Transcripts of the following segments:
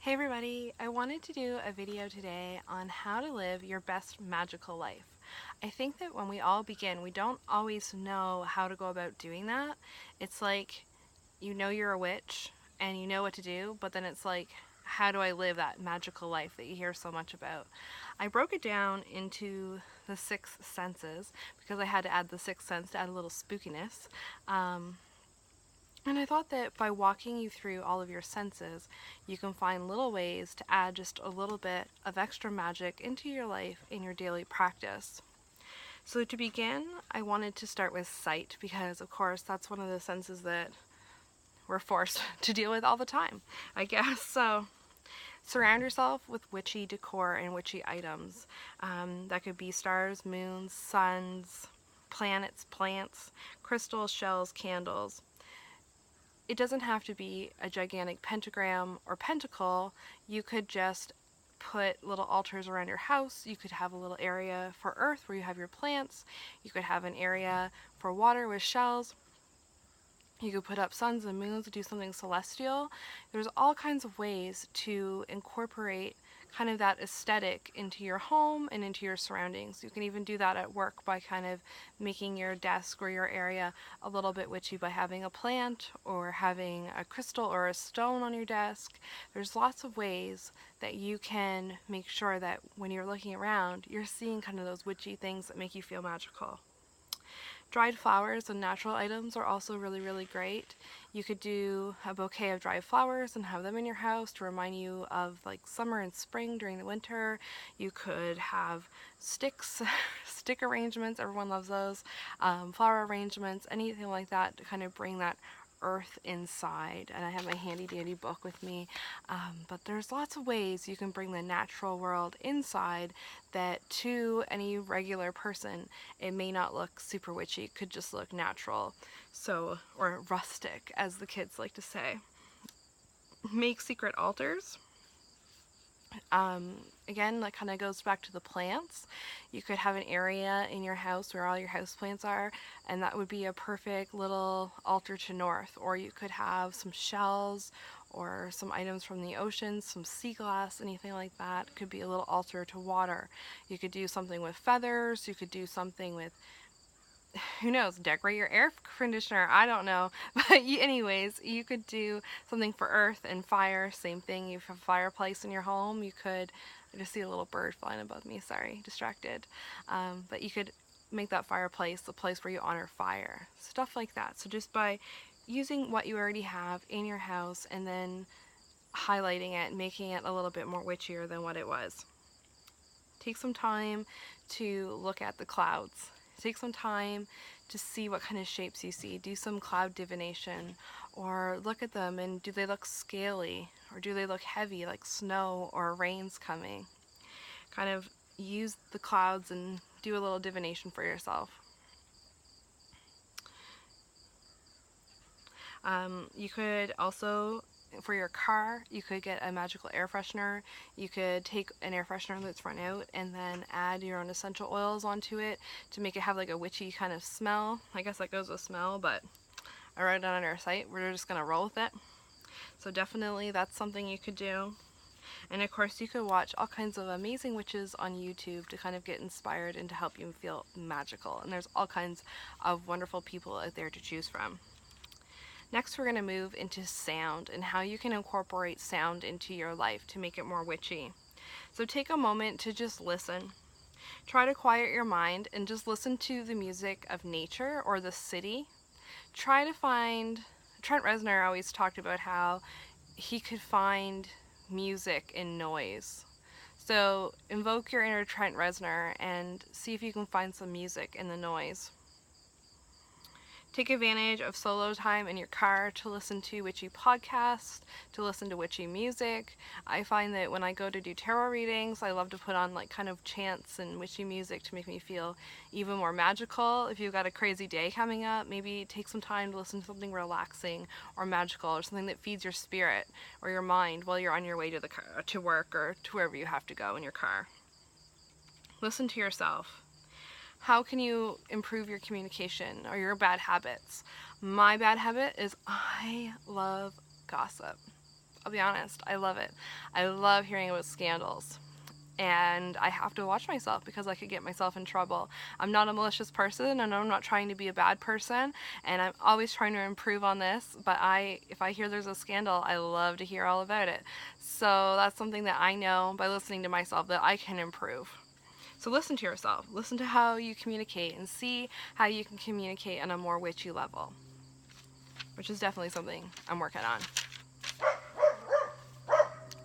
Hey everybody, I wanted to do a video today on how to live your best magical life. I think that when we all begin, we don't always know how to go about doing that. It's like you know you're a witch and you know what to do, but then it's like, how do I live that magical life that you hear so much about? I broke it down into the six senses because I had to add the sixth sense to add a little spookiness. And I thought that by walking you through all of your senses, you can find little ways to add just a little bit of extra magic into your life in your daily practice. So to begin, I wanted to start with sight because, of course, that's one of the senses that we're forced to deal with all the time, I guess. So surround yourself with witchy decor and witchy items. That could be stars, moons, suns, planets, plants, crystals, shells, candles. It doesn't have to be a gigantic pentagram or pentacle. You could just put little altars around your house. You could have a little area for earth where you have your plants. You could have an area for water with shells. You could put up suns and moons, do something celestial. There's all kinds of ways to incorporate kind of that aesthetic into your home and into your surroundings. You can even do that at work by kind of making your desk or your area a little bit witchy by having a plant or having a crystal or a stone on your desk. There's lots of ways that you can make sure that when you're looking around, you're seeing kind of those witchy things that make you feel magical. Dried flowers and natural items are also really, really great. You could do a bouquet of dried flowers and have them in your house to remind you of like summer and spring during the winter. You could have sticks, stick arrangements, everyone loves those, flower arrangements, anything like that to kind of bring that earth inside. And I have my handy dandy book with me, but there's lots of ways you can bring the natural world inside that to any regular person it may not look super witchy. It could just look natural, so, or rustic as the kids like to say. Make secret altars. Again, that kind of goes back to the plants. You could have an area in your house where all your house plants are, and that would be a perfect little altar to north. Or you could have some shells or some items from the ocean, some sea glass, anything like that. It could be a little altar to water. You could do something with feathers. You could do something with, who knows, decorate your air conditioner, I don't know. But anyways, you could do something for earth and fire. Same thing, you have a fireplace in your home. You could, I just see a little bird flying above me, sorry, distracted. But you could make that fireplace the place where you honor fire, stuff like that. So just by using what you already have in your house and then highlighting it, making it a little bit more witchier than what it was. Take some time to look at the clouds. Take some time to see what kind of shapes you see. Do some cloud divination, or look at them and do they look scaly, or do they look heavy like snow or rain's coming? Kind of use the clouds and do a little divination for yourself. You could also, for your car, you could get a magical air freshener. You could take an air freshener that's run out and then add your own essential oils onto it to make it have like a witchy kind of smell. I guess that goes with smell, but I wrote it down on our site. We're just gonna roll with it. So definitely that's something you could do. And of course you could watch all kinds of amazing witches on YouTube to kind of get inspired and to help you feel magical. And there's all kinds of wonderful people out there to choose from. Next, we're going to move into sound and how you can incorporate sound into your life to make it more witchy. So take a moment to just listen. Try to quiet your mind and just listen to the music of nature or the city. Try to find, Trent Reznor always talked about how he could find music in noise. So invoke your inner Trent Reznor and see if you can find some music in the noise. Take advantage of solo time in your car to listen to witchy podcasts, to listen to witchy music. I find that when I go to do tarot readings, I love to put on like kind of chants and witchy music to make me feel even more magical. If you've got a crazy day coming up, maybe take some time to listen to something relaxing or magical or something that feeds your spirit or your mind while you're on your way to the car, to work or to wherever you have to go in your car. Listen to yourself. How can you improve your communication or your bad habits? My bad habit is I love gossip. I'll be honest, I love it. I love hearing about scandals. And I have to watch myself because I could get myself in trouble. I'm not a malicious person, and I'm not trying to be a bad person, and I'm always trying to improve on this, but if I hear there's a scandal, I love to hear all about it. So that's something that I know by listening to myself that I can improve. So listen to yourself. Listen to how you communicate and see how you can communicate on a more witchy level, which is definitely something I'm working on.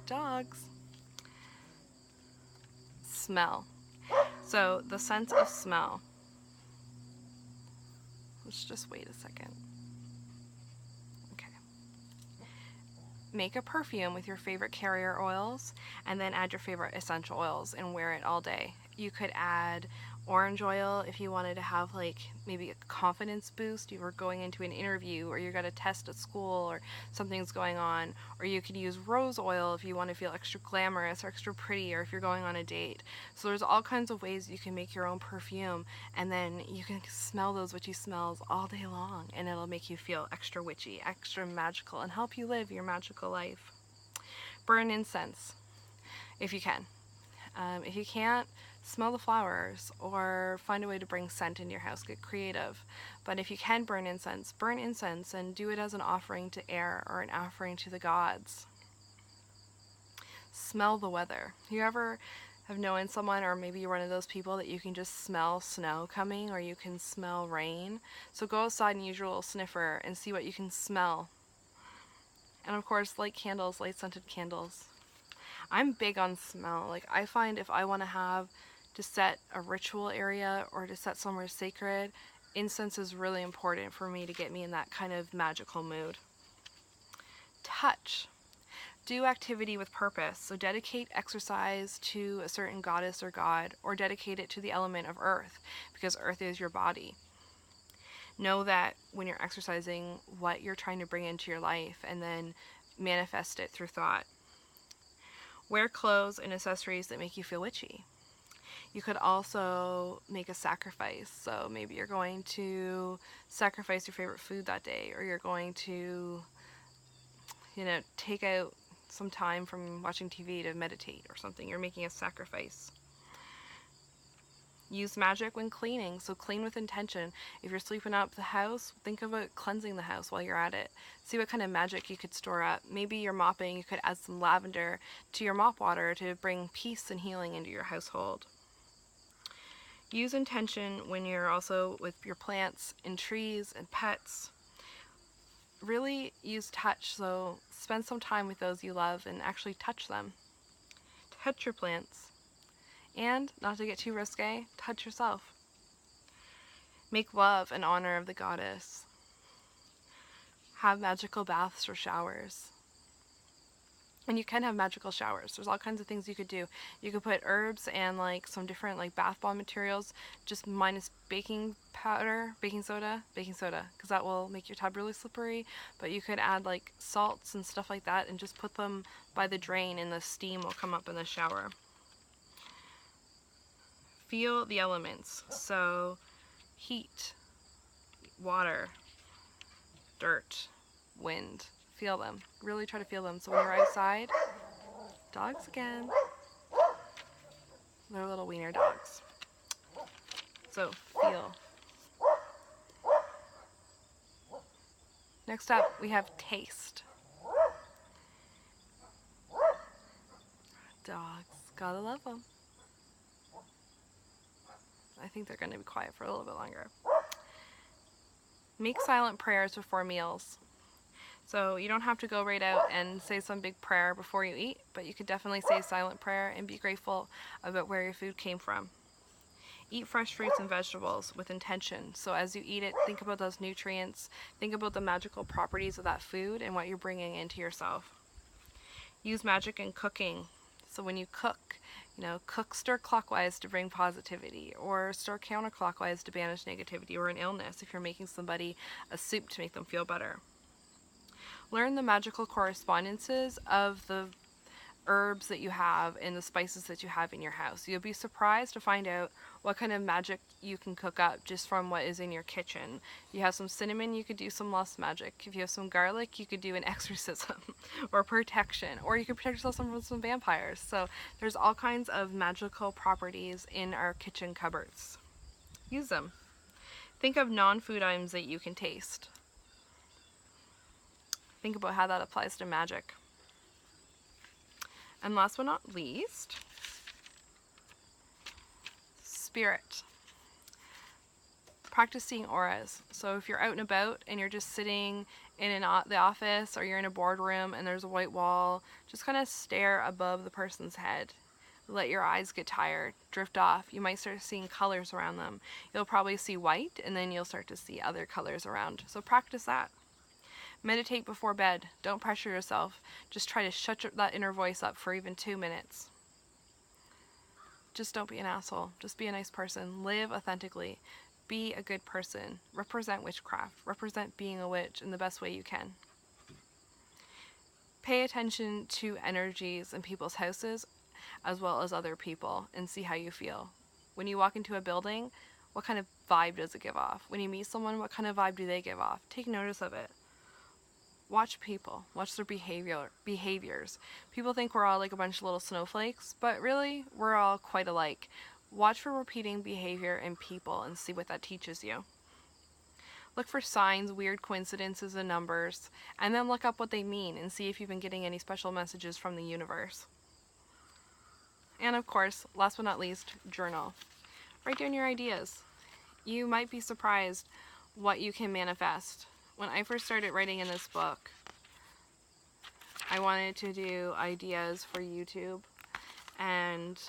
Dogs. Smell. So the sense of smell. Let's just wait a second. Okay. Make a perfume with your favorite carrier oils and then add your favorite essential oils and wear it all day. You could add orange oil if you wanted to have like maybe a confidence boost. You were going into an interview or you got a test at school or something's going on. Or you could use rose oil if you want to feel extra glamorous or extra pretty or if you're going on a date. So there's all kinds of ways you can make your own perfume and then you can smell those witchy smells all day long and it'll make you feel extra witchy, extra magical and help you live your magical life. Burn incense if you can. If you can't, smell the flowers or find a way to bring scent into your house. Get creative. But if you can burn incense and do it as an offering to air or an offering to the gods. Smell the weather. You ever have known someone, or maybe you're one of those people that you can just smell snow coming or you can smell rain? So go outside and use your little sniffer and see what you can smell. And of course, light candles, light scented candles. I'm big on smell. Like I find if I want to set a ritual area or to set somewhere sacred, incense is really important for me to get me in that kind of magical mood. Touch. Do activity with purpose. So dedicate exercise to a certain goddess or god, or dedicate it to the element of earth, because earth is your body. Know that when you're exercising, what you're trying to bring into your life, and then manifest it through thought. Wear clothes and accessories that make you feel witchy. You could also make a sacrifice. So maybe you're going to sacrifice your favorite food that day, or you're going to, take out some time from watching TV to meditate or something. You're making a sacrifice. Use magic when cleaning. So clean with intention. If you're sweeping up the house, think about cleansing the house while you're at it. See what kind of magic you could store up. Maybe you're mopping, you could add some lavender to your mop water to bring peace and healing into your household. Use intention when you're also with your plants and trees and pets. Really use touch, so spend some time with those you love and actually touch them. Touch your plants. And, not to get too risque, touch yourself. Make love in honor of the goddess. Have magical baths or showers. And you can have magical showers. There's all kinds of things you could do. You could put herbs and some different bath bomb materials, just minus baking soda, because that will make your tub really slippery. But you could add salts and stuff like that and just put them by the drain and the steam will come up in the shower. Feel the elements. So heat, water, dirt, wind. Feel them. Really try to feel them. So when you're outside, dogs again. They're little wiener dogs. So feel. Next up, we have taste. Dogs. Gotta love them. I think they're going to be quiet for a little bit longer. Make silent prayers before meals. So you don't have to go right out and say some big prayer before you eat, but you could definitely say a silent prayer and be grateful about where your food came from. Eat fresh fruits and vegetables with intention. So as you eat it, think about those nutrients, think about the magical properties of that food and what you're bringing into yourself. Use magic in cooking. So when you cook, cook stir clockwise to bring positivity, or stir counterclockwise to banish negativity or an illness if you're making somebody a soup to make them feel better. Learn the magical correspondences of the herbs that you have and the spices that you have in your house. You'll be surprised to find out what kind of magic you can cook up just from what is in your kitchen. If you have some cinnamon, you could do some lost magic. If you have some garlic, you could do an exorcism or protection, or you could protect yourself from some vampires. So there's all kinds of magical properties in our kitchen cupboards. Use them. Think of non-food items that you can taste. Think about how that applies to magic. And last but not least, spirit. Practice seeing auras. So if you're out and about and you're just sitting in the office, or you're in a boardroom and there's a white wall, just kind of stare above the person's head. Let your eyes get tired, drift off. You might start seeing colors around them. You'll probably see white, and then you'll start to see other colors around. So practice that. Meditate before bed. Don't pressure yourself. Just try to shut that inner voice up for even 2 minutes. Just don't be an asshole. Just be a nice person. Live authentically. Be a good person. Represent witchcraft. Represent being a witch in the best way you can. Pay attention to energies in people's houses as well as other people, and see how you feel. When you walk into a building, what kind of vibe does it give off? When you meet someone, what kind of vibe do they give off? Take notice of it. Watch people. Watch their behaviors. People think we're all like a bunch of little snowflakes, but really, we're all quite alike. Watch for repeating behavior in people and see what that teaches you. Look for signs, weird coincidences, and numbers, and then look up what they mean and see if you've been getting any special messages from the universe. And of course, last but not least, journal. Write down your ideas. You might be surprised what you can manifest. When I first started writing in this book, I wanted to do ideas for YouTube, and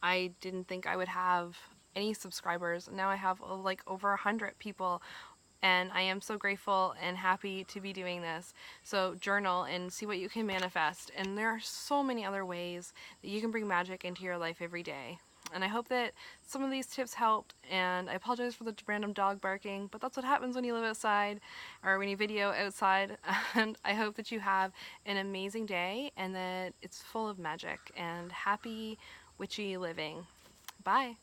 I didn't think I would have any subscribers. Now I have like over 100 people, and I am so grateful and happy to be doing this. So journal and see what you can manifest. And there are so many other ways that you can bring magic into your life every day. And I hope that some of these tips helped, and I apologize for the random dog barking, but that's what happens when you live outside or when you video outside. And I hope that you have an amazing day and that it's full of magic, and happy witchy living. Bye.